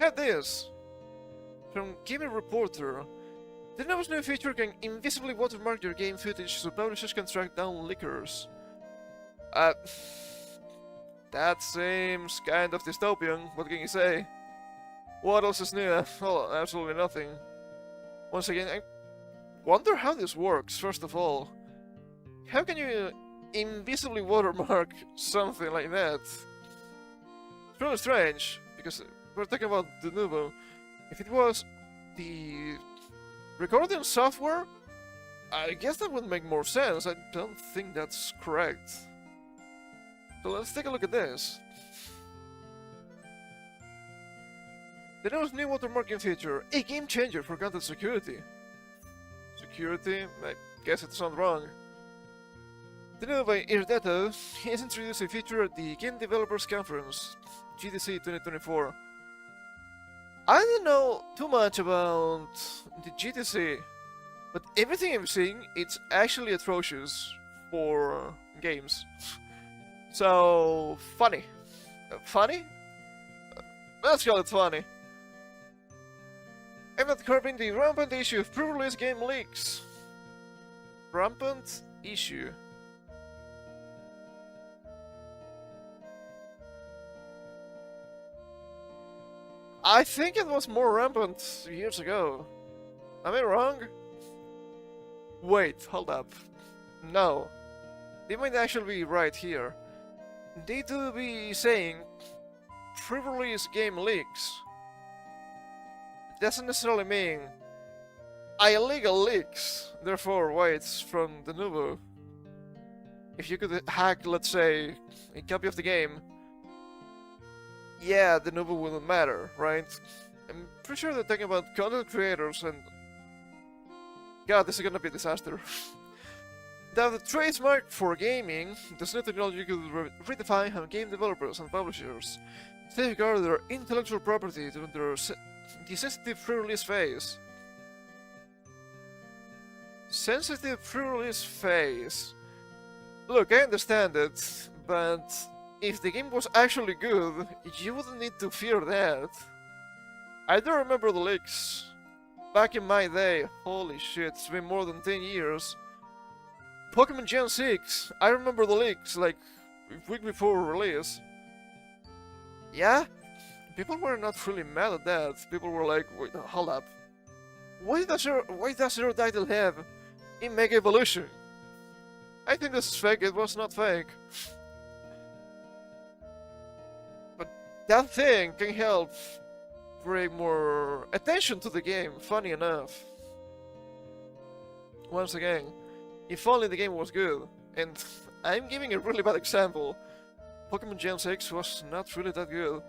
Had this from Gaming Reporter. Denuvo's new feature can invisibly watermark your game footage so publishers can track down leakers. That seems kind of dystopian, what can you say? What else is new? Well, absolutely nothing. Once again, I wonder how this works, first of all. How can you invisibly watermark something like that? It's really strange, because we're talking about Denuvo. If it was the recording software, I guess that would make more sense. I don't think that's correct. So let's take a look at this. Denuvo's new watermarking feature, a game changer for content security. Security? I guess it sounds wrong. Denuvo by Irdeto has introduced a feature at the Game Developers Conference, GDC 2024. I don't know too much about the GDC, but everything I'm seeing, it's actually atrocious for games. So, funny. Funny? Let's call it funny. I'm not curbing the rampant issue of pre-release game leaks. Rampant issue. I think it was more rampant years ago. Am I wrong? Wait, hold up. No. They might actually be right here. They do be saying pre-release game leaks. Doesn't necessarily mean illegal leaks. Therefore, why it's from Denuvo. If you could hack, let's say, a copy of the game, yeah, Denuvo wouldn't matter, right? I'm pretty sure they're talking about content creators and... God, this is gonna be a disaster. Now, the trademark for gaming, this new technology could redefine how game developers and publishers safeguard their intellectual property during their the sensitive pre-release phase. Sensitive pre-release phase. Look, I understand it, but if the game was actually good, you wouldn't need to fear that. I do remember the leaks. Back in my day, holy shit, it's been more than 10 years. Pokemon Gen 6, I remember the leaks, like, a week before release. Yeah? People were not really mad at that. People were like, wait, hold up. Why does your title have in Mega Evolution? I think this is fake, it was not fake. But that thing can help bring more attention to the game, funny enough. Once again, if only the game was good. And I'm giving a really bad example. Pokemon Gen 6 was not really that good.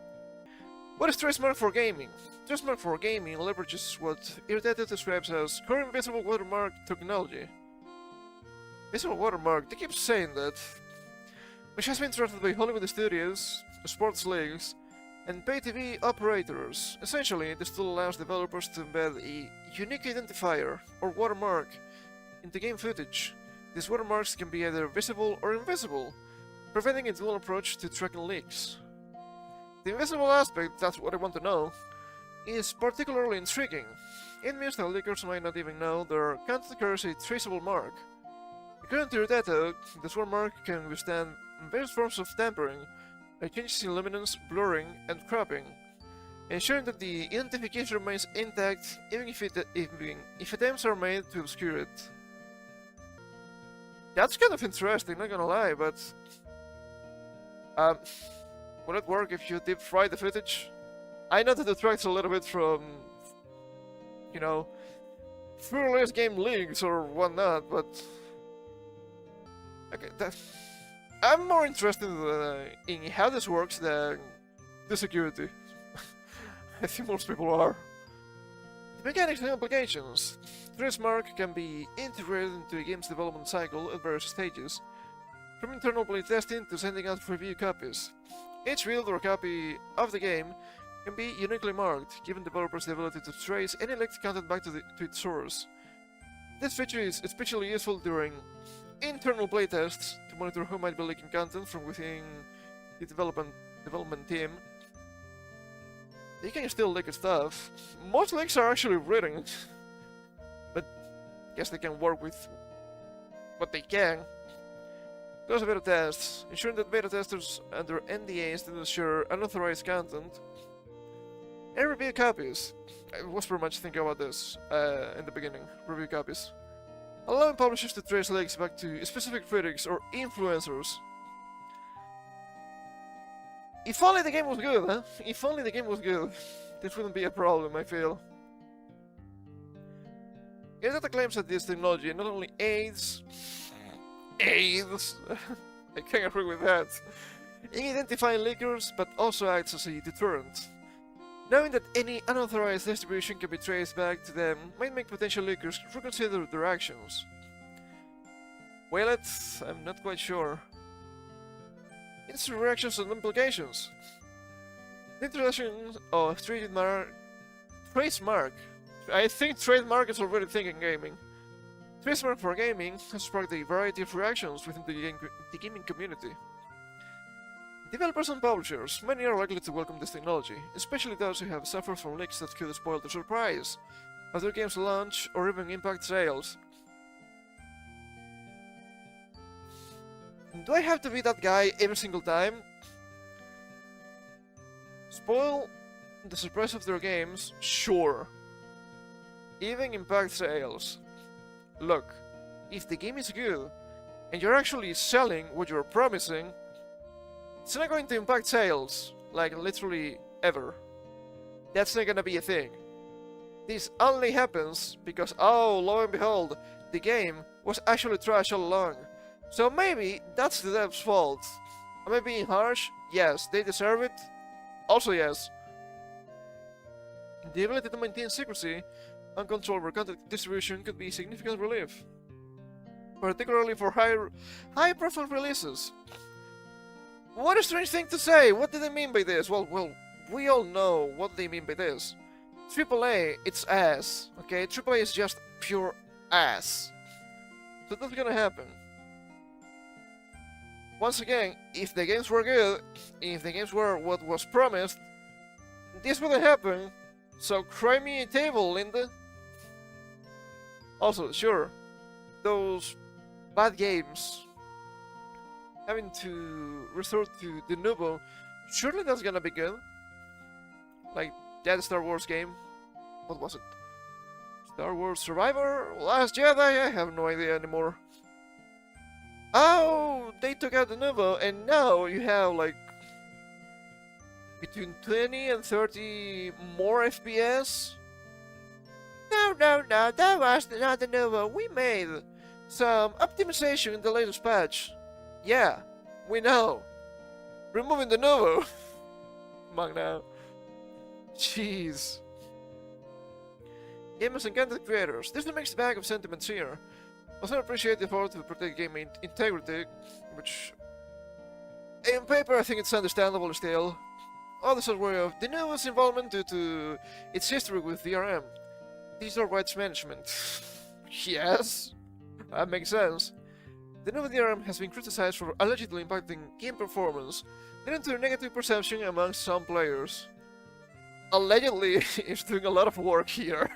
What is Tracemark for Gaming? Tracemark for Gaming leverages what Irritated describes as core invisible watermark technology. Visible watermark, they keep saying that. Which has been drafted by Hollywood studios, sports leagues, and pay TV operators. Essentially, this tool allows developers to embed a unique identifier, or watermark, into game footage. These watermarks can be either visible or invisible, preventing a dual approach to tracking leaks. The invisible aspect, that's what I want to know, is particularly intriguing. It means that leakers might not even know their content carries a traceable mark. According to your data, this watermark can withstand various forms of tampering, like changes in luminance, blurring, and cropping, ensuring that the identification remains intact even if attempts are made to obscure it. That's kind of interesting, not gonna lie, but... would it work if you deep fry the footage? I know that it detracts a little bit from... you know... pre-release game leaks or whatnot, but... okay, I'm more interested in how this works than the security. I think most people are. The mechanics and applications. Tracemark can be integrated into a game's development cycle at various stages, from internal playtesting to sending out preview copies. Each build or copy of the game can be uniquely marked, giving developers the ability to trace any leaked content back to its source. This feature is especially useful during internal playtests to monitor who might be leaking content from within the development team. They can still leak stuff. Most leaks are actually written, but I guess they can work with what they can. Close beta tests, ensuring that beta testers under NDAs do not share unauthorized content. And review copies. I was pretty much thinking about this in the beginning. Review copies. Allowing publishers to trace leaks back to specific critics or influencers. If only the game was good, huh? If only the game was good. This wouldn't be a problem, I feel. Game data claims that this technology not only aids... I can't agree with that. In identifying leakers, but also acts as a deterrent. Knowing that any unauthorized distribution can be traced back to them might make potential leakers reconsider their actions. Well, I'm not quite sure. Instant reactions and implications. The introduction of trademark. I think trademark is already thinking gaming. Trademark for gaming has sparked a variety of reactions within the gaming community. Developers and publishers, many are likely to welcome this technology, especially those who have suffered from leaks that could spoil the surprise of their game's launch or even impact sales. Do I have to be that guy every single time? Spoil the surprise of their games? Sure. Even impact sales. Look, if the game is good, and you're actually selling what you're promising, it's not going to impact sales, like literally ever. That's not gonna be a thing. This only happens because, oh, lo and behold, the game was actually trash all along. So maybe that's the dev's fault. Am I being harsh? Yes. They deserve it? Also yes. The ability to maintain secrecy and control over content distribution could be a significant relief, particularly for high-profile releases. What a strange thing to say! What do they mean by this? Well, we all know what they mean by this. AAA, it's ass, okay? AAA is just pure ass. So that's gonna happen. Once again, if the games were good, if the games were what was promised, this wouldn't happen. So cry me a table, Linda. Also, sure, those bad games having to resort to Denuvo, surely that's gonna be good. Like that Star Wars game. What was it? Star Wars Survivor? Last Jedi? I have no idea anymore. Oh, they took out Denuvo, and now you have like between 20 and 30 more FPS. No, that was not Denuvo. We made some optimization in the latest patch. Yeah, we know. Removing Denuvo. Come on now. Jeez. Gamers and content creators. There's a mixed bag of sentiments here. Also appreciate the effort to protect game integrity, which in paper I think it's understandable still. Others are wary of Denuvo's involvement due to its history with DRM. Digital rights management. Yes, that makes sense. Denuvo DRM has been criticized for allegedly impacting game performance, leading to a negative perception among some players. Allegedly, it's doing a lot of work here.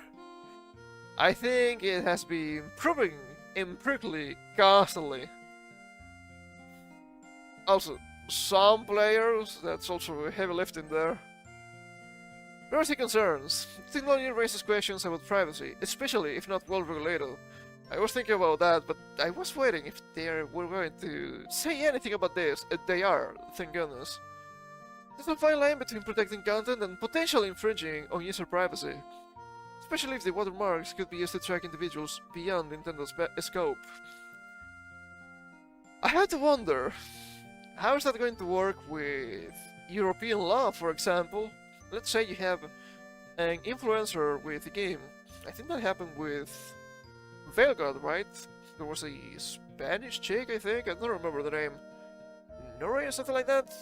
I think it has been proving empirically constantly. Also, some players, that's also heavy lifting there. Privacy concerns. Technology raises questions about privacy, especially if not well regulated. I was thinking about that, but I was waiting if they were going to say anything about this. They are, thank goodness. There's a fine line between protecting content and potentially infringing on user privacy, especially if the watermarks could be used to track individuals beyond Nintendo's scope. I had to wonder, how is that going to work with European law, for example? Let's say you have an influencer with a game. I think that happened with Veilgod, right? There was a Spanish chick, I think. I don't remember the name. Nori or something like that?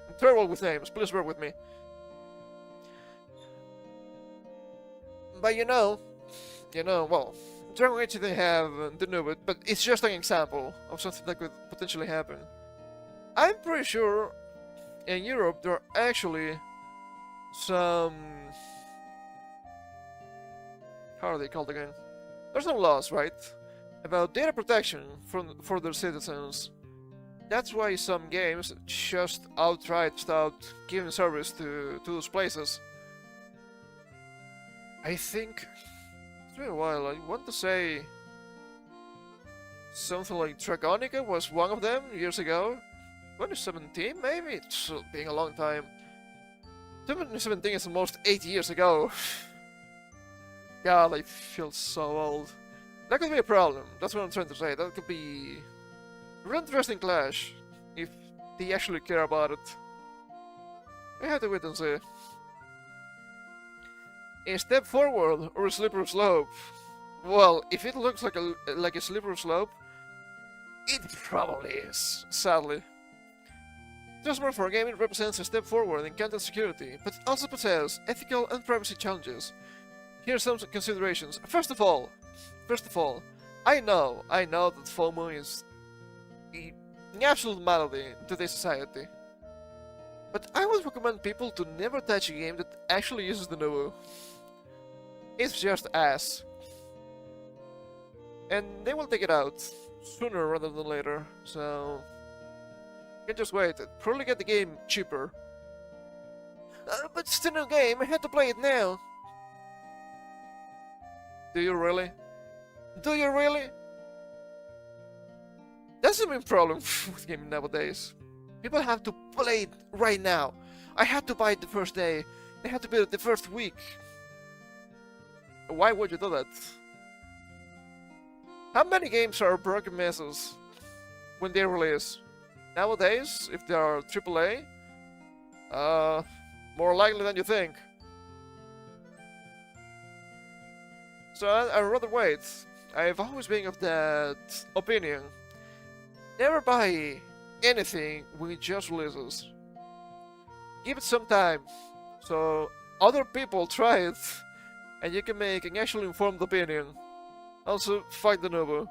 I'm terrible with names, please bear with me. But well, Dragon Age didn't have Denuvo, but it's just an example of something that could potentially happen. I'm pretty sure in Europe there are actually some... how are they called again? There's some laws, right? About data protection for their citizens. That's why some games just outright stopped giving service to those places. I think it's been a while. I want to say something like Dragonica was one of them years ago. 2017 maybe? It's been a long time. 2017 is almost 8 years ago. God, I feel so old. That could be a problem. That's what I'm trying to say. That could be a real interesting clash if they actually care about it. We have to wait and see. A step forward or a slippery slope? Well, if it looks like a slippery slope, it probably is, sadly. Just for Gaming represents a step forward in content security, but it also possesses ethical and privacy challenges. Here are some considerations. First of all, I know that FOMO is an absolute malady in today's society. But I would recommend people to never touch a game that actually uses Denuvo. It's just ass. And they will take it out sooner rather than later, so you can just wait. Probably get the game cheaper. But it's a new game, I had to play it now. Do you really? Do you really? That's the main problem with gaming nowadays. People have to play it right now. I had to buy it the first day. They had to build it the first week. Why would you do that? How many games are broken messes when they release? Nowadays, if they are AAA, more likely than you think. So I'd rather wait. I've always been of that opinion. Never buy anything when it just releases. Give it some time, so other people try it, and you can make an actually informed opinion. Also, fight Denuvo.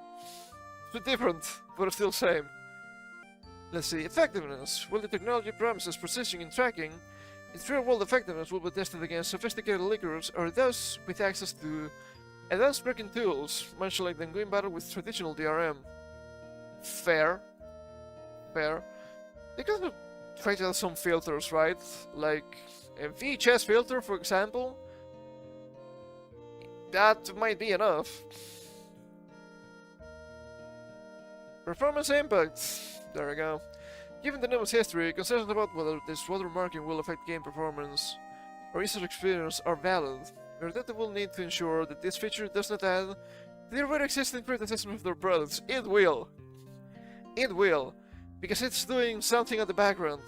It's different, but still same. Let's see, effectiveness. While the technology promises precision in tracking, its real-world effectiveness will be tested against sophisticated lickers or those with access to advanced breaking tools, much like them going battle with traditional DRM. Fair. They could have tried out some filters, right? Like a VHS filter, for example. That might be enough. Performance impact. There we go. Given the Denuvo's history, concerns about whether this watermarking will affect game performance or user experience are valid. Redacted will need to ensure that this feature does not add to the already existing criticism of their products. It will. It will. Because it's doing something in the background.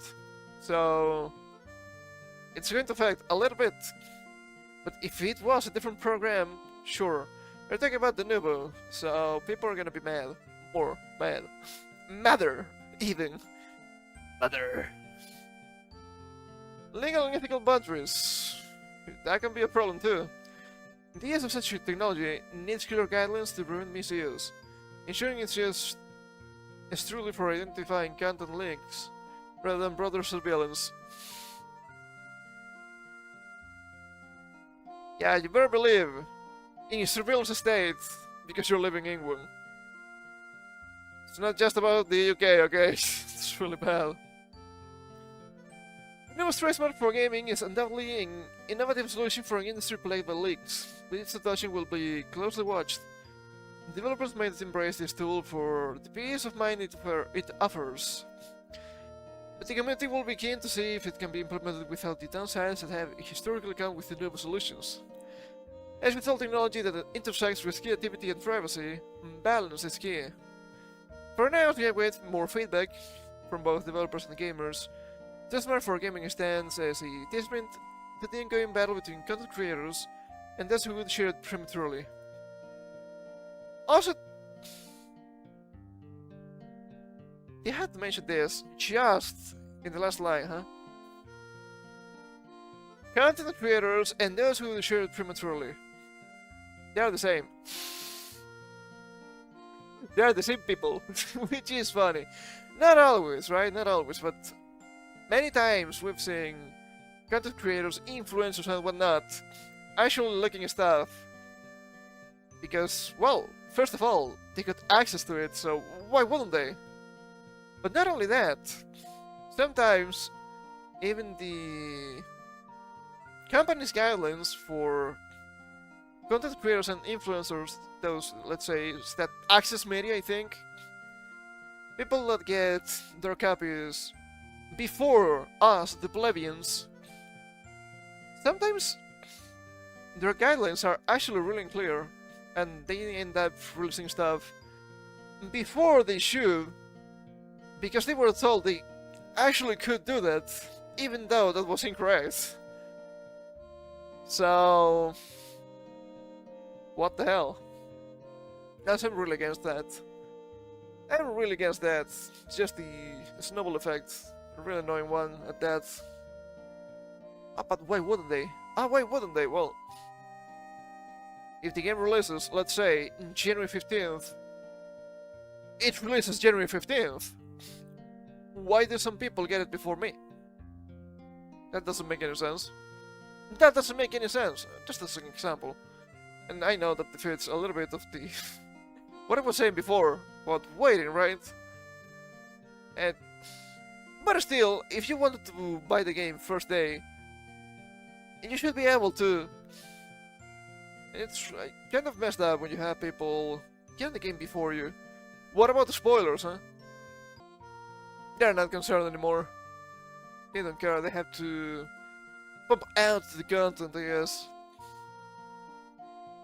So it's going to affect a little bit. But if it was a different program, sure. We're talking about Denuvo, so people are gonna be mad. More mad. Madder, even. Madder. Legal and ethical boundaries. That can be a problem too. The use of such technology needs clear guidelines to prevent misuse, ensuring it's used as truly for identifying content links rather than broader surveillance. Yeah, you better believe in your surveillance state because you're living in one. It's not just about the UK, okay? It's really bad. The newest trace mark for gaming is undoubtedly an innovative solution for an industry plagued by leaks, but its adoption will be closely watched. Developers might embrace this tool for the peace of mind it offers, but the community will be keen to see if it can be implemented without the downsides that have historically come with the Denuvo solutions. As with all technology that intersects with creativity and privacy, balance is key. For now, we await more feedback from both developers and gamers. Just for Gaming stands as a testament to the ongoing battle between content creators and those who would share it prematurely. Also, they had to mention this just in the last line, huh? Content creators and those who would share it prematurely. They are the same. They are the same people, which is funny. Not always, right? Not always, but many times we've seen content creators, influencers and whatnot actually looking at stuff. Because, well, first of all, they got access to it, so why wouldn't they? But not only that, sometimes even the company's guidelines for content creators and influencers, those, let's say, that access media, I think, people that get their copies before us, the plebeians, sometimes their guidelines are actually really unclear, and they end up releasing stuff before they should, because they were told they actually could do that, even though that was incorrect. So, what the hell? I'm really against that. I'm really against that. It's just the snowball effect. A really annoying one at that. But why wouldn't they? Why wouldn't they? Well, if the game releases, let's say, January 15th, it releases January 15th. Why do some people get it before me? That doesn't make any sense. That doesn't make any sense. Just as an example. And I know that defeats a little bit of the... what I was saying before about waiting, right? And... but still, if you wanted to buy the game first day, you should be able to. It's kind of messed up when you have people get the game before you. What about the spoilers, huh? They're not concerned anymore. They don't care, they have to pump out the content, I guess.